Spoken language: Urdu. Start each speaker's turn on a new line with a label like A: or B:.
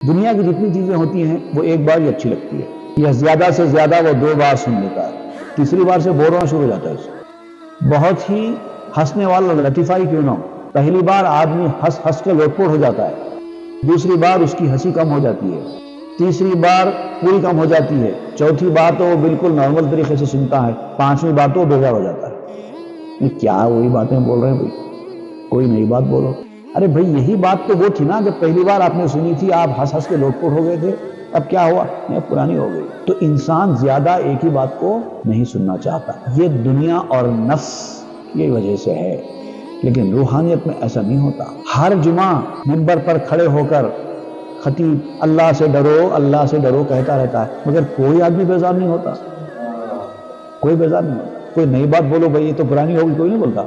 A: دنیا کی جتنی چیزیں ہوتی ہیں وہ ایک بار ہی اچھی لگتی ہے، یا زیادہ سے زیادہ وہ 2 بار سن لیتا ہے، تیسری بار سے بور ہونا شروع ہو جاتا ہے اسے۔ بہت ہی ہنسنے والا لطیفہ ہی کیوں نہ ہو، پہلی بار آدمی ہنس ہنس کے لوٹ پوٹ ہو جاتا ہے، دوسری بار اس کی ہنسی کم ہو جاتی ہے، تیسری بار پوری کم ہو جاتی ہے، چوتھی بار تو وہ بالکل نارمل طریقے سے سنتا ہے، 5ویں بار تو وہ بیزار ہو جاتا ہے۔ یہ کیا وہی باتیں بول رہے ہیں بھائی، کوئی نئی بات بولو۔ ارے بھائی یہی بات تو وہ تھی نا کہ پہلی بار آپ نے سنی تھی، آپ ہنس ہنس کے لوٹ پوٹ ہو گئے تھے، اب کیا ہوا؟ نہیں، پرانی ہو گئی۔ تو انسان زیادہ ایک ہی بات کو نہیں سننا چاہتا، یہ دنیا اور نفس کی وجہ سے ہے، لیکن روحانیت میں ایسا نہیں ہوتا۔ ہر جمعہ منبر پر کھڑے ہو کر خطیب اللہ سے ڈرو اللہ سے ڈرو کہتا رہتا ہے، مگر کوئی آدمی بیزار نہیں ہوتا، کوئی بیزار نہیں ہوتا۔ کوئی نئی بات بولو بھائی یہ تو پرانی ہوگی، کوئی نہیں بولتا۔